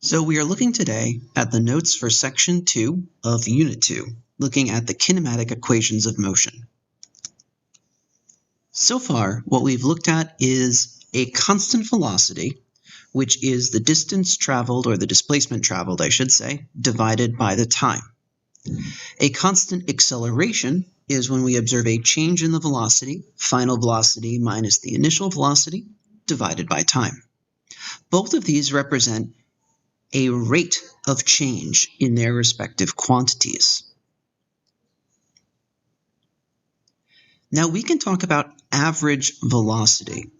So we are looking today at the notes for Section 2 of Unit 2, looking at the kinematic equations of motion. So far, what we've looked at is a constant velocity, which is the distance traveled, or the displacement traveled, I should say, divided by the time. A constant acceleration is when we observe a change in the velocity, final velocity minus the initial velocity, divided by time. Both of these represent a rate of change in their respective quantities. Now we can talk about average velocity,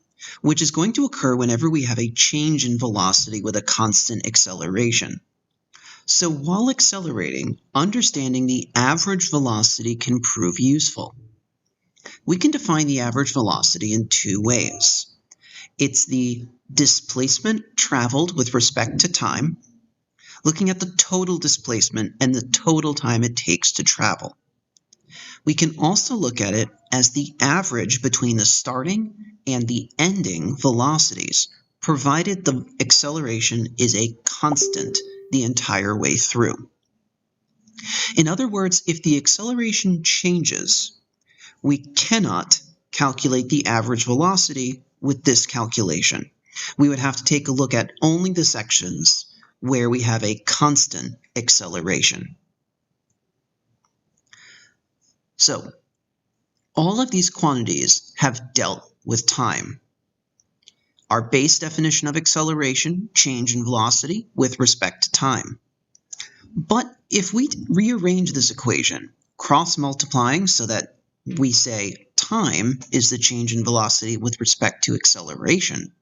which is going to occur whenever we have a change in velocity with a constant acceleration. So while accelerating, understanding the average velocity can prove useful. We can define the average velocity in two ways. It's the displacement traveled with respect to time, looking at the total displacement and the total time it takes to travel. We can also look at it as the average between the starting and the ending velocities, provided the acceleration is a constant the entire way through. In other words, if the acceleration changes, we cannot calculate the average velocity with this calculation. We would have to take a look at only the sections where we have a constant acceleration. So, all of these quantities have dealt with time. Our base definition of acceleration, change in velocity with respect to time. But if we rearrange this equation, cross-multiplying so that we say time is the change in velocity with respect to acceleration,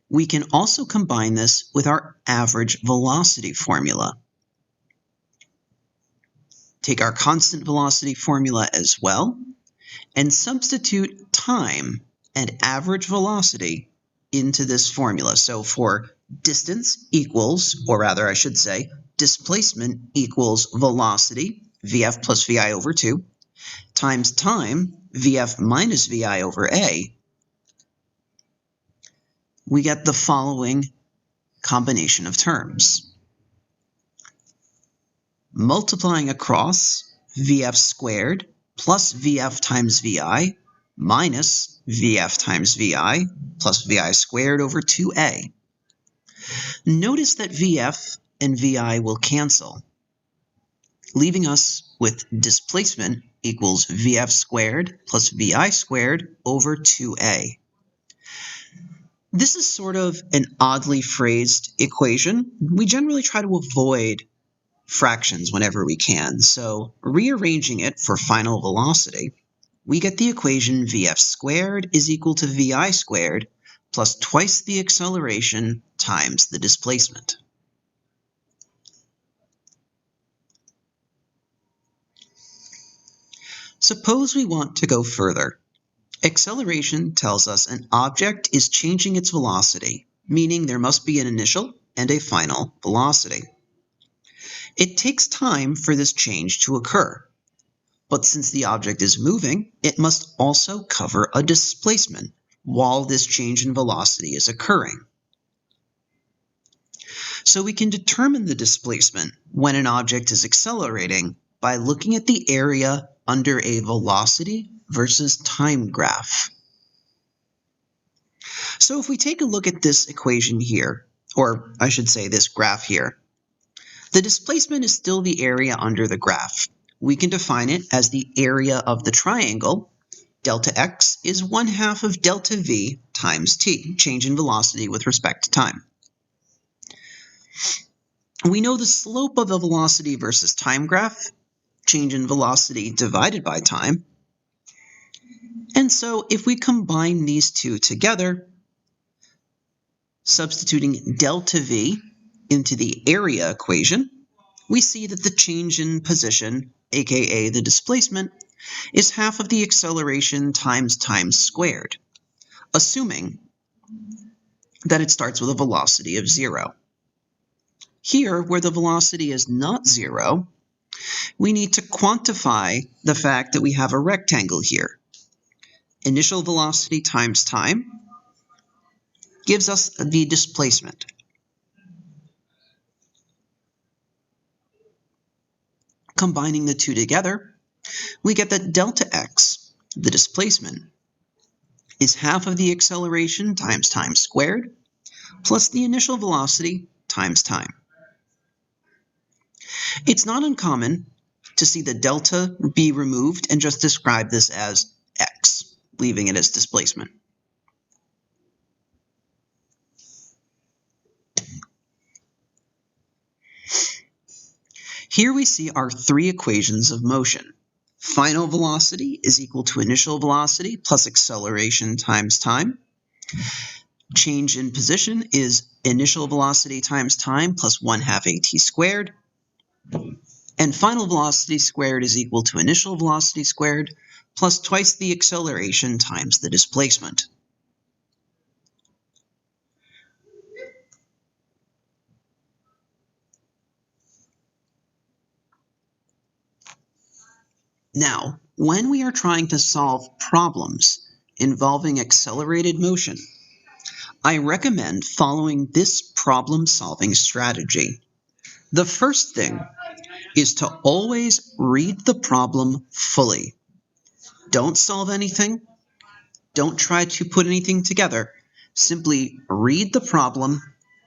we can also combine this with our average velocity formula. Take our constant velocity formula as well, and substitute time and average velocity into this formula. So for distance equals, or rather I should say, displacement equals velocity, Vf plus Vi over 2, times time, Vf minus Vi over A, we get the following combination of terms. Multiplying across, Vf squared plus Vf times Vi minus Vf times Vi plus Vi squared over 2A. Notice that Vf and Vi will cancel, leaving us with displacement equals Vf squared plus Vi squared over 2A. This is sort of an oddly phrased equation. We generally try to avoid fractions whenever we can, so rearranging it for final velocity, we get the equation Vf squared is equal to Vi squared plus twice the acceleration times the displacement. Suppose we want to go further. Acceleration tells us an object is changing its velocity, meaning there must be an initial and a final velocity. It takes time for this change to occur, but since the object is moving, it must also cover a displacement while this change in velocity is occurring. So we can determine the displacement when an object is accelerating by looking at the area under a velocity versus time graph. So if we take a look at this equation here, or I should say this graph here, the displacement is still the area under the graph. We can define it as the area of the triangle. Delta x is 1/2 of delta v times t, change in velocity with respect to time. We know the slope of a velocity versus time graph, change in velocity divided by time. And so if we combine these two together, substituting delta v into the area equation, we see that the change in position, aka the displacement, is 1/2 of the acceleration times time squared, assuming that it starts with a velocity of 0. Here, where the velocity is not 0, we need to quantify the fact that we have a rectangle here. Initial velocity times time gives us the displacement. Combining the two together, we get that delta x, the displacement, is half of the acceleration times time squared, plus the initial velocity times time. It's not uncommon to see the delta be removed and just describe this as x, leaving it as displacement. Here we see our three equations of motion. Final velocity is equal to initial velocity plus acceleration times time. Change in position is initial velocity times time plus 1/2 at squared. And final velocity squared is equal to initial velocity squared plus twice the acceleration times the displacement. Now, when we are trying to solve problems involving accelerated motion, I recommend following this problem-solving strategy. The first thing is to always read the problem fully. Don't solve anything. Don't try to put anything together. Simply read the problem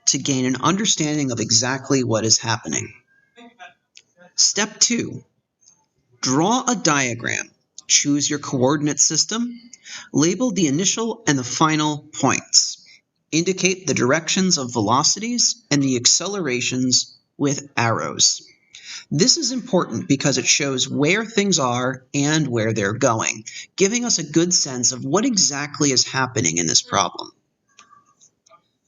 to gain an understanding of exactly what is happening. Step 2. Draw a diagram. Choose your coordinate system. Label the initial and the final points. Indicate the directions of velocities and the accelerations with arrows. This is important because it shows where things are and where they're going, giving us a good sense of what exactly is happening in this problem.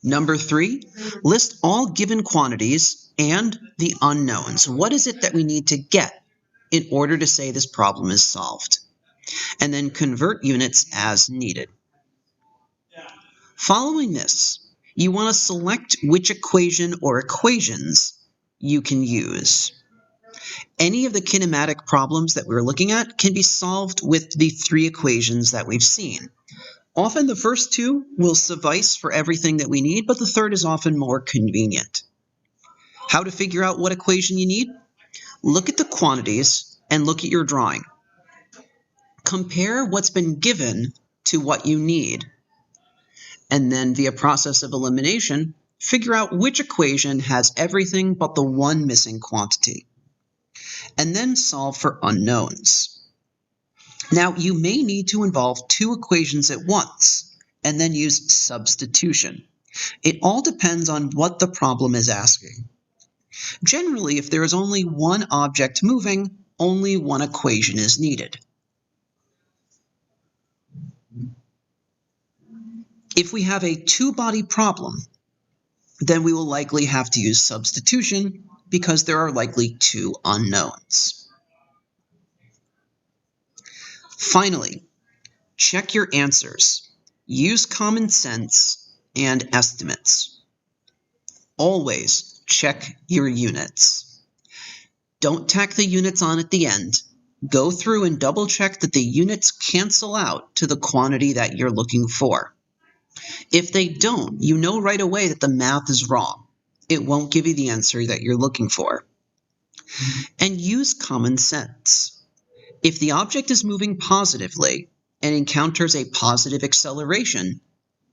Number 3, list all given quantities and the unknowns. What is it that we need to get in order to say this problem is solved? And then convert units as needed. Following this, you want to select which equation or equations you can use. Any of the kinematic problems that we're looking at can be solved with the 3 equations that we've seen. Often the first 2 will suffice for everything that we need, but the third is often more convenient. How to figure out what equation you need? Look at the quantities and look at your drawing. Compare what's been given to what you need. And then via process of elimination, figure out which equation has everything but the one missing quantity. And then solve for unknowns. Now, you may need to involve 2 equations at once, and then use substitution. It all depends on what the problem is asking. Generally, if there is only one object moving, only one equation is needed. If we have a 2-body problem, then we will likely have to use substitution because there are likely 2 unknowns. Finally, check your answers. Use common sense and estimates. Always check your units. Don't tack the units on at the end. Go through and double check that the units cancel out to the quantity that you're looking for. If they don't, you know right away that the math is wrong. It won't give you the answer that you're looking for. And use common sense. If the object is moving positively and encounters a positive acceleration,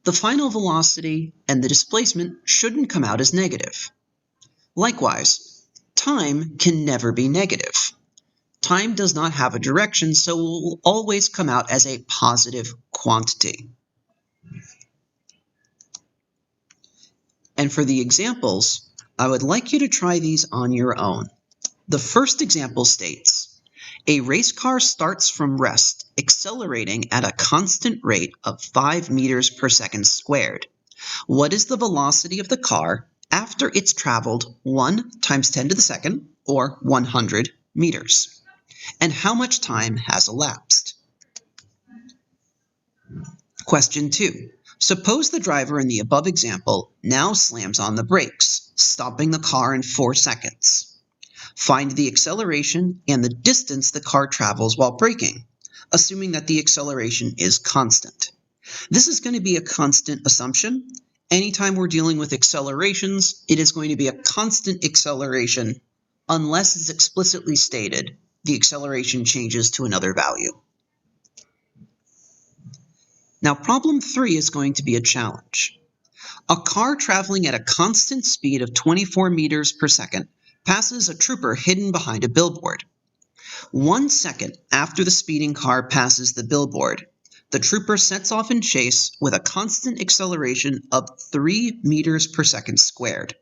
the final velocity and the displacement shouldn't come out as negative. Likewise, time can never be negative. Time does not have a direction, so it will always come out as a positive quantity. And for the examples, I would like you to try these on your own. The first example states, a race car starts from rest, accelerating at a constant rate of 5 meters per second squared. What is the velocity of the car after it's traveled 1 times 10 to the second, or 100 meters? And how much time has elapsed? Question 2. Suppose the driver in the above example now slams on the brakes, stopping the car in 4 seconds. Find the acceleration and the distance the car travels while braking, assuming that the acceleration is constant. This is going to be a constant assumption. Anytime we're dealing with accelerations, it is going to be a constant acceleration Unless it's explicitly stated, the acceleration changes to another value. Now, problem 3 is going to be a challenge. A car traveling at a constant speed of 24 meters per second passes a trooper hidden behind a billboard. 1 second after the speeding car passes the billboard, the trooper sets off in chase with a constant acceleration of 3 meters per second squared.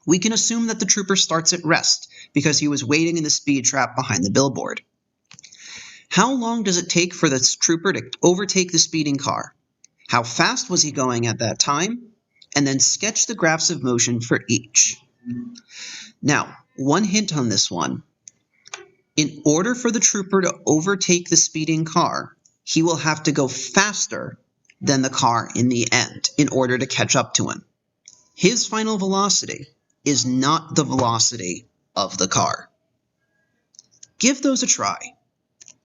We can assume that the trooper starts at rest because he was waiting in the speed trap behind the billboard. How long does it take for this trooper to overtake the speeding car? How fast was he going at that time? And then sketch the graphs of motion for each. Now, one hint on this one. In order for the trooper to overtake the speeding car, he will have to go faster than the car in the end in order to catch up to him. His final velocity is not the velocity of the car. Give those a try.